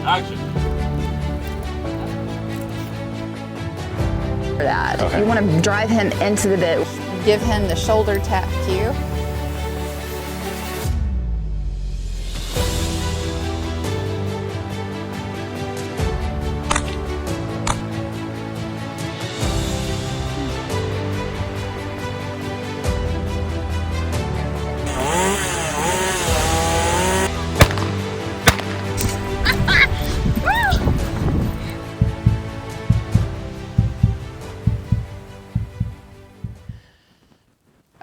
Action. For that. Okay. You want to drive him into the bit. Give him the shoulder tap cue.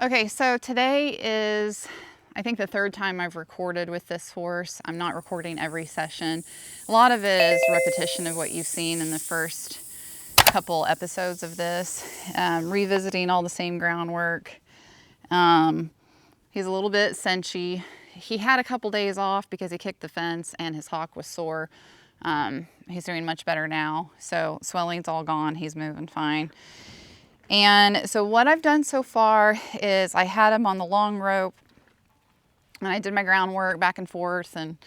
Okay, so today is, I think, the third time I've recorded with this horse. I'm not recording every session. A lot of it is repetition of what you've seen in the first couple episodes of this, revisiting all the same groundwork. He's a little bit cinchy. He had a couple days off because he kicked the fence and his hock was sore. He's doing much better now, so swelling's all gone. He's moving fine. And so what I've done so far is I had him on the long rope and I did my groundwork back and forth and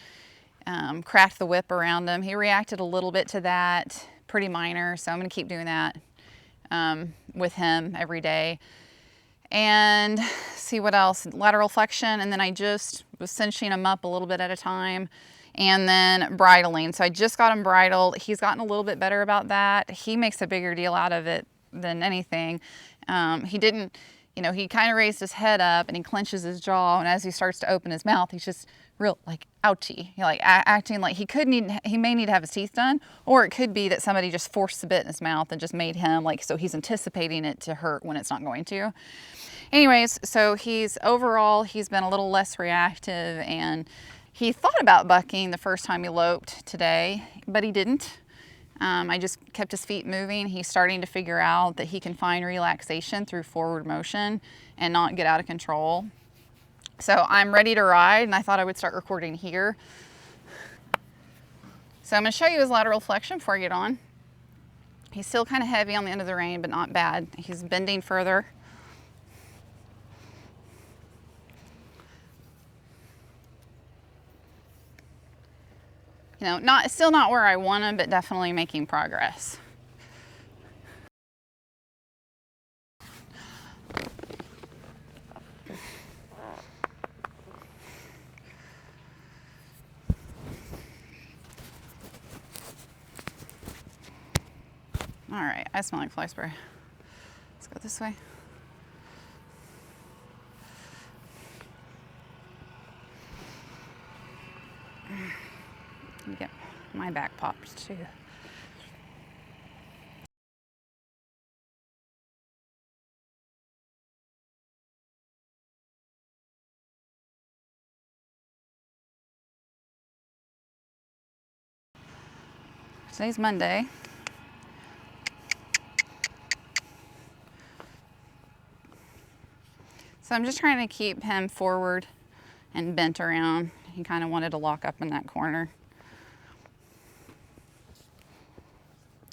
cracked the whip around him. He reacted a little bit to that, pretty minor, so I'm going to keep doing that with him every day. And see what else, lateral flexion, and then I just was cinching him up a little bit at a time and then bridling. So I just got him bridled. He's gotten a little bit better about that. He makes a bigger deal out of it than anything. He didn't, you know, he kind of raised his head up and he clenches his jaw, and as he starts to open his mouth, he's just real like ouchy, like acting like he may need to have his teeth done, or it could be that somebody just forced the bit in his mouth and just made him like, so he's anticipating it to hurt when it's not going to. Anyways, so overall he's been a little less reactive, and he thought about bucking the first time he loped today, but he didn't. I just kept his feet moving. He's starting to figure out that he can find relaxation through forward motion and not get out of control. So I'm ready to ride, and I thought I would start recording here. So I'm going to show you his lateral flexion before I get on. He's still kind of heavy on the end of the rein, but not bad. He's bending further. You know, still not where I want him, but definitely making progress. All right, I smell like fly spray. Let's go this way. Get my back popped too. Today's Monday. So I'm just trying to keep him forward and bent around. He kind of wanted to lock up in that corner.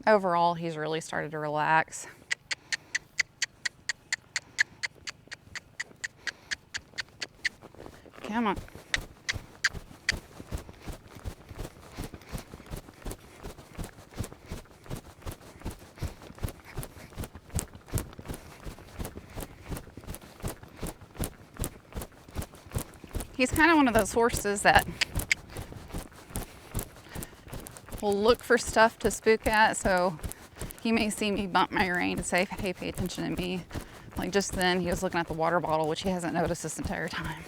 Overall, he's really started to relax. Come on. He's kind of one of those horses that will look for stuff to spook at, so he may see me bump my rein and say, hey, pay attention to me. Like just then, he was looking at the water bottle, which he hasn't noticed this entire time.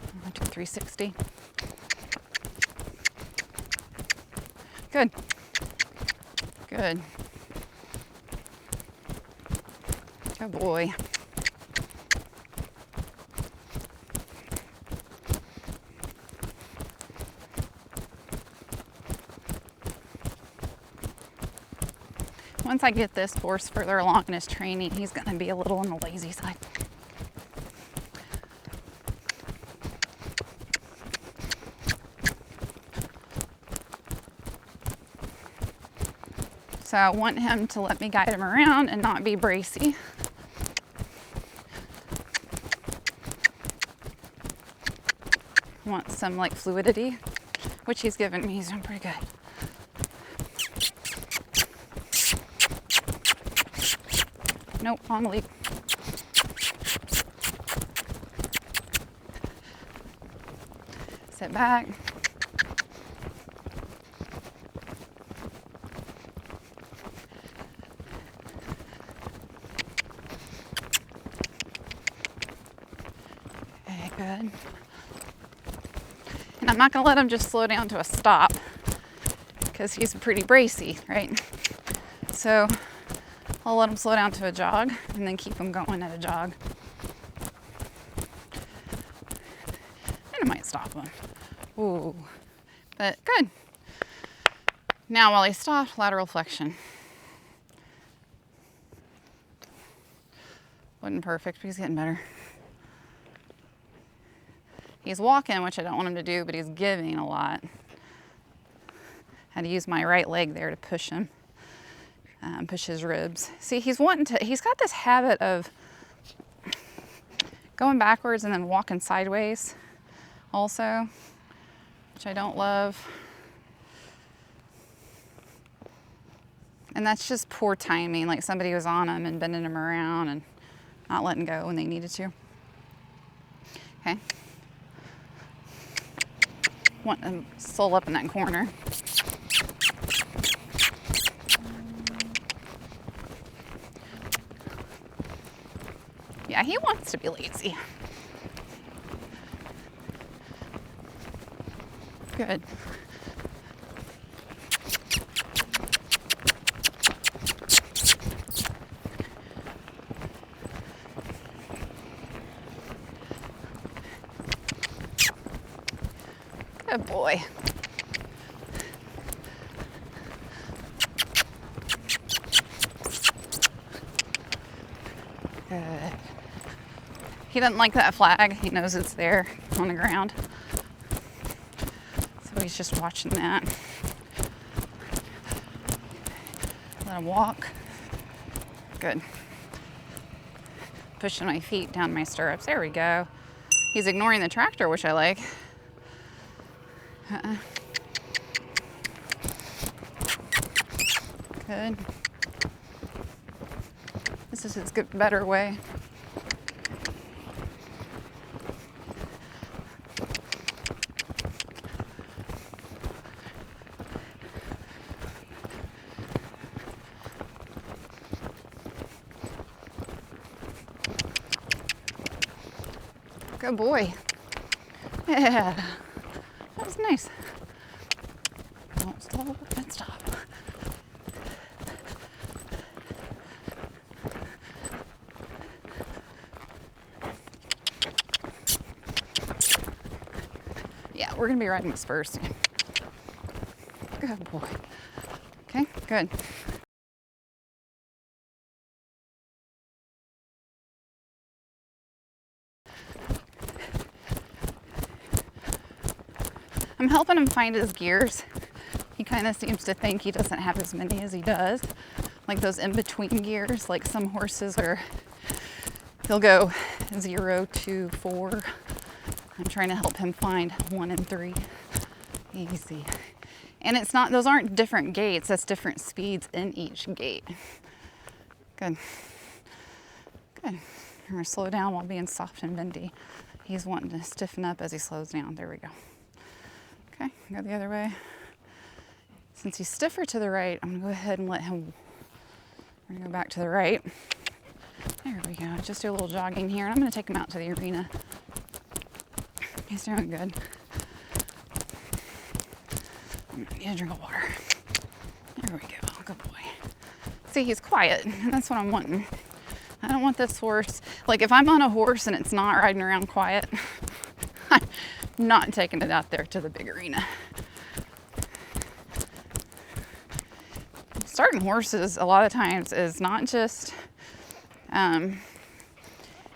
I went to 360. Good. Good. Good boy. Once I get this horse further along in his training, he's going to be a little on the lazy side. So I want him to let me guide him around and not be bracy. I want some like fluidity. which he's given me. He's doing pretty good. Nope, wrong lead. Sit back. Okay, good. And I'm not gonna let him just slow down to a stop because he's pretty bracy, right? So I'll let him slow down to a jog and then keep him going at a jog. And I might stop him. Ooh, but good. Now while he stopped, lateral flexion. Wasn't perfect, but he's getting better. He's walking, which I don't want him to do, but he's giving a lot. Had to use my right leg there to push him, push his ribs. See, he's got this habit of going backwards and then walking sideways also, which I don't love. And that's just poor timing, like somebody was on him and bending him around and not letting go when they needed to. Okay. Want to sole up in that corner. Yeah, he wants to be lazy. Good. Good boy. Good. He doesn't like that flag. He knows it's there on the ground. So he's just watching that. Let him walk. Good. Pushing my feet down my stirrups. There we go. He's ignoring the tractor, which I like. Good. This is his better way. Good boy. Yeah. That was nice. Don't stop and stop. Yeah, we're gonna be riding the spurs soon. Good boy. Okay, good. I'm helping him find his gears. He kind of seems to think he doesn't have as many as he does. Like those in-between gears, like some horses are, he'll go 0 to 4. I'm trying to help him find 1 and 3. Easy. And it's not, those aren't different gaits, that's different speeds in each gait. Good. Good. We're gonna slow down while being soft and bendy. He's wanting to stiffen up as he slows down. There we go. Okay, go the other way. Since he's stiffer to the right, I'm gonna go ahead and let him, we're gonna go back to the right. There we go, just do a little jogging here. And I'm gonna take him out to the arena. He's doing good. I'm gonna need a drink of water. There we go, good boy. See, he's quiet, and that's what I'm wanting. I don't want this horse, like if I'm on a horse and it's not riding around quiet, I'm not taking it out there to the big arena. Starting horses a lot of times is not just getting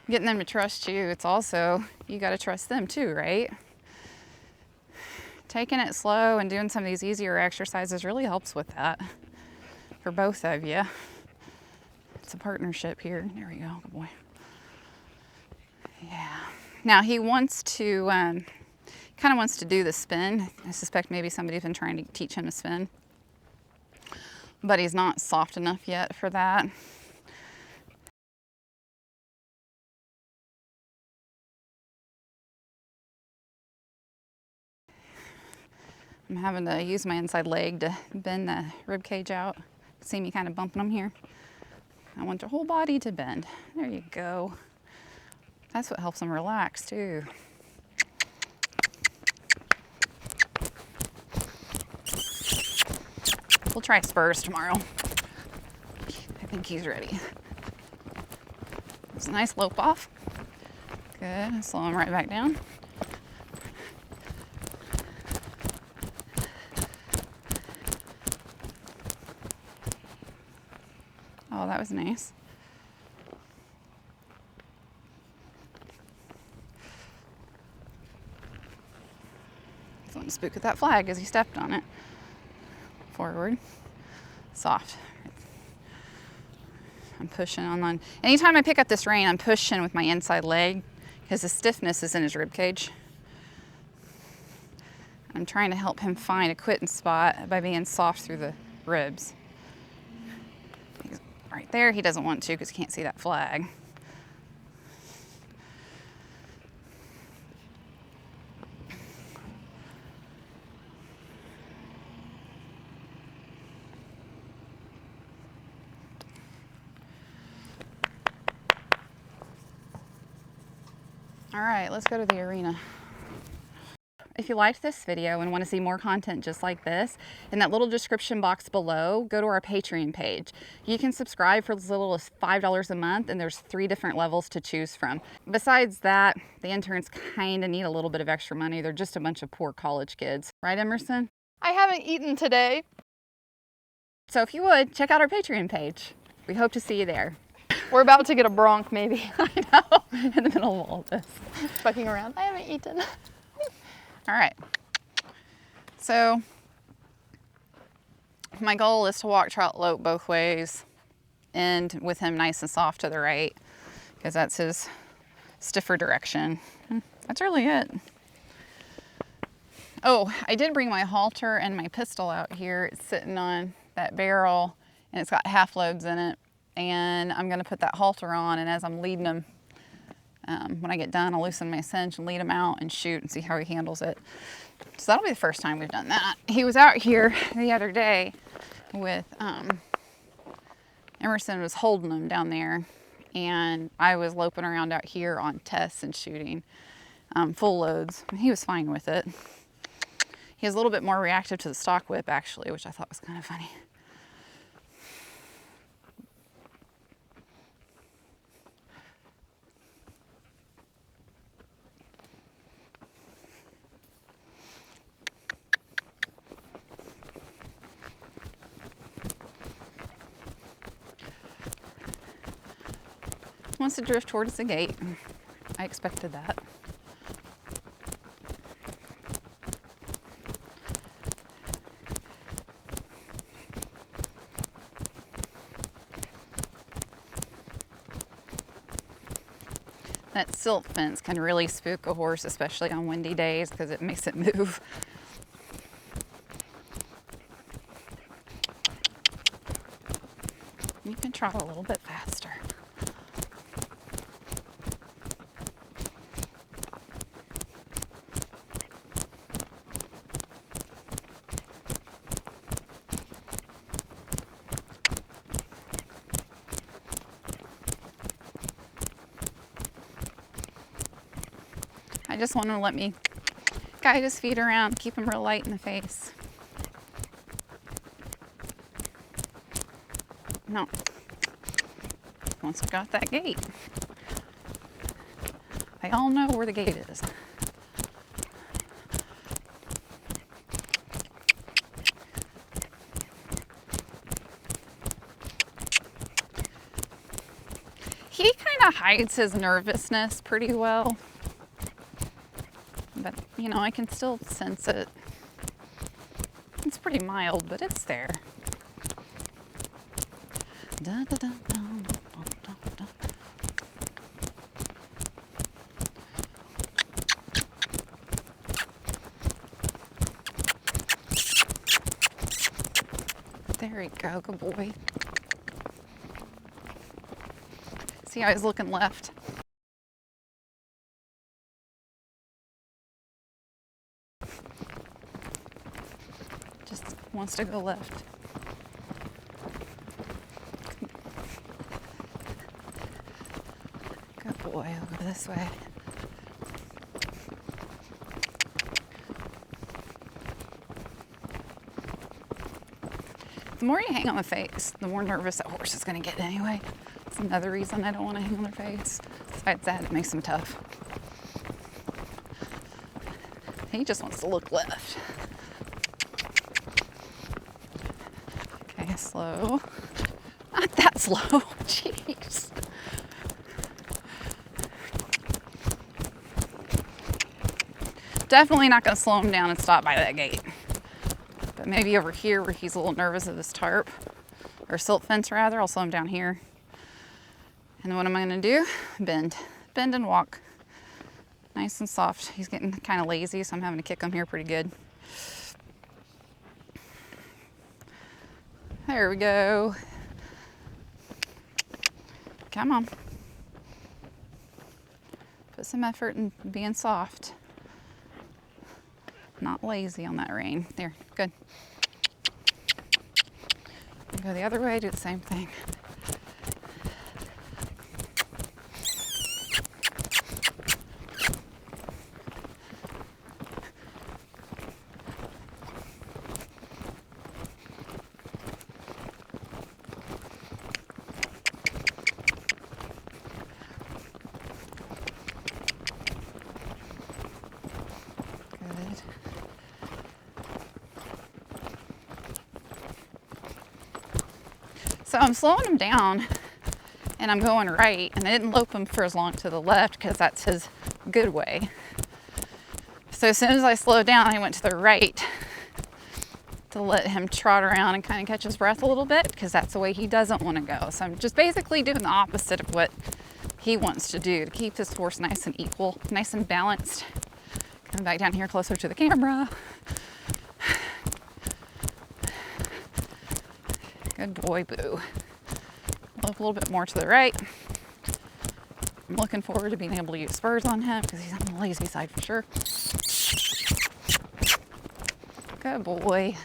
them to trust you, it's also, you gotta trust them too, right? Taking it slow and doing some of these easier exercises really helps with that for both of you. It's a partnership here. There we go, good boy. Yeah. Now he wants to, kind of wants to do the spin. I suspect maybe somebody's been trying to teach him to spin, but he's not soft enough yet for that. I'm having to use my inside leg to bend the rib cage out. See me kind of bumping them here? I want your whole body to bend. There you go. That's what helps them relax too. We'll try spurs tomorrow. I think he's ready. It's a nice lope off. Good, slow him right back down. Oh, that was nice. Just want to spook at that flag as he stepped on it. Forward, soft. I'm pushing on. Anytime I pick up this rein, I'm pushing with my inside leg because the stiffness is in his rib cage. I'm trying to help him find a quitting spot by being soft through the ribs. Right there, he doesn't want to because he can't see that flag. All right, let's go to the arena. If you liked this video and want to see more content just like this, in that little description box below, go to our Patreon page. You can subscribe for as little as $5 a month, and there's 3 different levels to choose from. Besides that, the interns kind of need a little bit of extra money. They're just a bunch of poor college kids. Right, Emerson? I haven't eaten today. So if you would, check out our Patreon page. We hope to see you there. We're about to get a bronc, maybe. I know, in the middle of all this. Fucking around. I haven't eaten. All right, so my goal is to walk trot lope both ways, end with him nice and soft to the right, because that's his stiffer direction. That's really it. Oh, I did bring my halter and my pistol out here. It's sitting on that barrel, and it's got half loads in it, and I'm gonna put that halter on, and as I'm leading him, when I get done, I'll loosen my cinch and lead him out and shoot and see how he handles it. So that'll be the first time we've done that. He was out here the other day with, Emerson was holding him down there, and I was loping around out here on tests and shooting full loads. And he was fine with it. He was a little bit more reactive to the stock whip actually, which I thought was kind of funny. Wants to drift towards the gate. I expected that. That silt fence can really spook a horse, especially on windy days, because it makes it move. You can trot a little bit faster. I just want to let me guide his feet around, keep him real light in the face. No. Once we got that gate, they all know where the gate is. He kind of hides his nervousness pretty well. But, you know, I can still sense it. It's pretty mild, but it's there. Da, da, da, da, da, da. There we go, good boy. See how he's looking left? Just wants to go left. Good boy, I'll go this way. The more you hang on the face, the more nervous that horse is going to get anyway. That's another reason I don't want to hang on their face. Besides that, it makes them tough. He just wants to look left. Okay, slow. Not that slow. Jeez. Definitely not going to slow him down and stop by that gate. But maybe over here where he's a little nervous of this tarp, or silt fence rather, I'll slow him down here. And then what am I going to do? Bend. Bend and walk. Nice and soft. He's getting kind of lazy, so I'm having to kick him here pretty good. There we go. Come on. Put some effort in being soft. Not lazy on that rein. There, good. Go the other way, do the same thing. Good. So I'm slowing him down and I'm going right, and I didn't lope him for as long to the left because that's his good way. So as soon as I slowed down, I went to the right to let him trot around and kind of catch his breath a little bit, because that's the way he doesn't want to go. So I'm just basically doing the opposite of what he wants to do to keep this horse nice and equal, nice and balanced. Coming back down here closer to the camera. Good boy, Boo. Look a little bit more to the right. I'm looking forward to being able to use spurs on him because he's on the lazy side for sure. Good boy.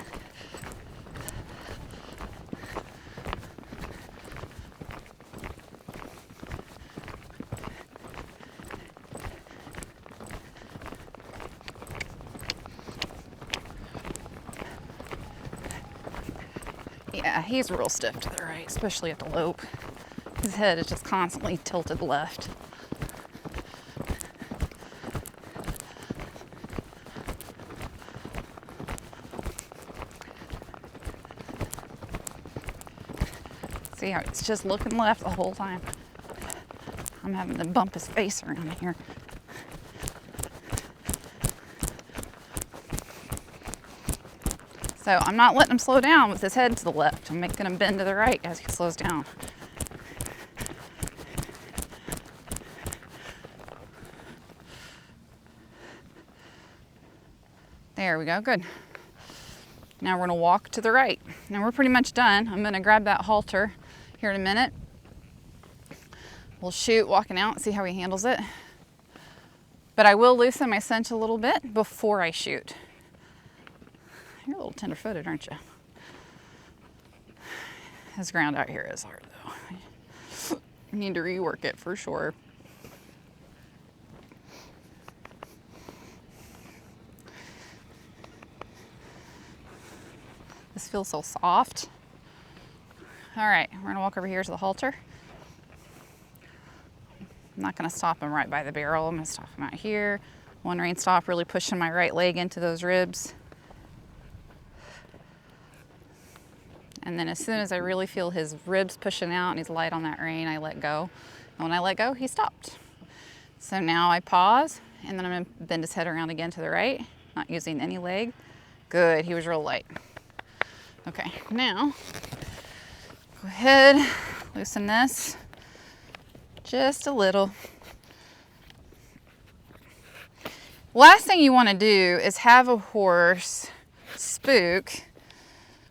Yeah, he's real stiff to the right, especially at the lope. His head is just constantly tilted left. See how it's just looking left the whole time. I'm having to bump his face around here. So I'm not letting him slow down with his head to the left. I'm making him bend to the right as he slows down. There we go, good. Now we're gonna walk to the right. Now we're pretty much done. I'm gonna grab that halter here in a minute. We'll shoot walking out, see how he handles it. But I will loosen my cinch a little bit before I shoot. You're a little tender-footed, aren't you? This ground out here is hard, though. I need to rework it for sure. This feels so soft. All right, we're gonna walk over here to the halter. I'm not gonna stop him right by the barrel. I'm gonna stop him out here. One rein stop, really pushing my right leg into those ribs. And then as soon as I really feel his ribs pushing out and he's light on that rein, I let go. And when I let go, he stopped. So now I pause, and then I'm gonna bend his head around again to the right, not using any leg. Good, he was real light. Okay, now, go ahead, loosen this just a little. Last thing you wanna do is have a horse spook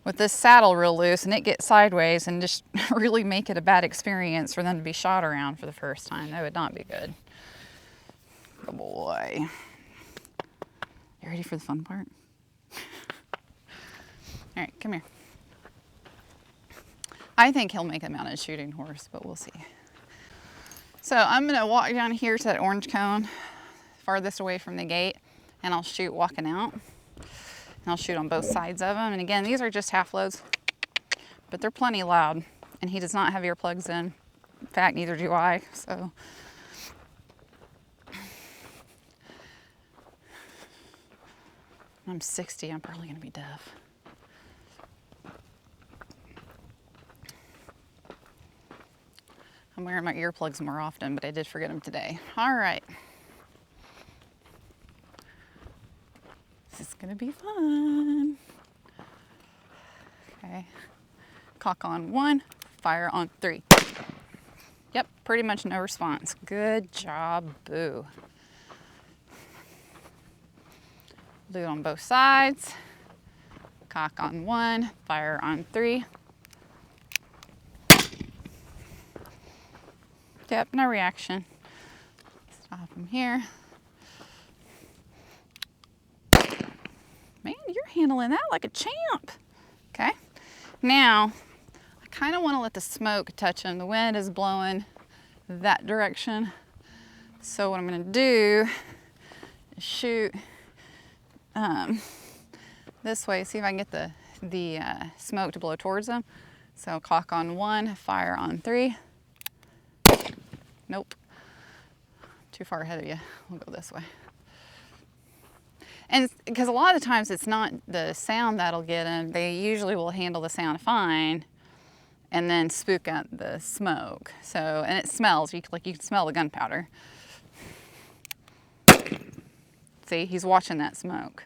with this saddle real loose and it get sideways and just really make it a bad experience for them to be shot around for the first time. That would not be good. Good boy. You ready for the fun part? All right, come here. I think he'll make a mounted shooting horse, but we'll see. So I'm gonna walk down here to that orange cone, farthest away from the gate, and I'll shoot walking out. And I'll shoot on both sides of them. And again, these are just half loads, but they're plenty loud. And he does not have earplugs in. In fact, neither do I, so. I'm 60, I'm probably gonna be deaf. I'm wearing my earplugs more often, but I did forget them today. All right. This is gonna be fun. Okay. Cock on 1, fire on 3. Yep, pretty much no response. Good job, boo. Do it on both sides. Cock on 1, fire on 3. Yep, no reaction. Stop him here. Man, you're handling that like a champ. Okay, now I kind of want to let the smoke touch him. The wind is blowing that direction. So what I'm going to do is shoot this way, see if I can get the smoke to blow towards him. So cock on 1, fire on 3. Nope, too far ahead of you. We'll go this way. And because a lot of the times it's not the sound that'll get them, they usually will handle the sound fine and then spook out the smoke. So, and it smells, you can smell the gunpowder. See, he's watching that smoke.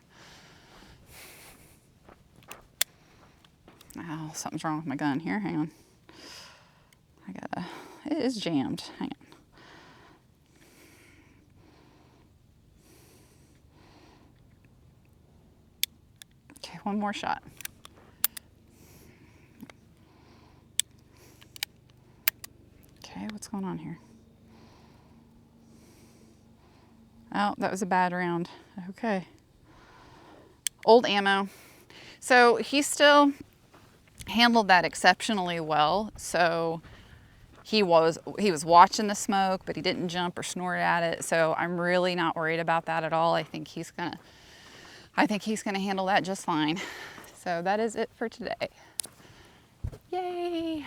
Oh, something's wrong with my gun here, hang on. It is jammed, hang on. Okay, one more shot. Okay, what's going on here? Oh, that was a bad round. Okay. Old ammo. So he still handled that exceptionally well. So he was watching the smoke, but he didn't jump or snort at it. So I'm really not worried about that at all. I think he's gonna handle that just fine. So that is it for today. Yay!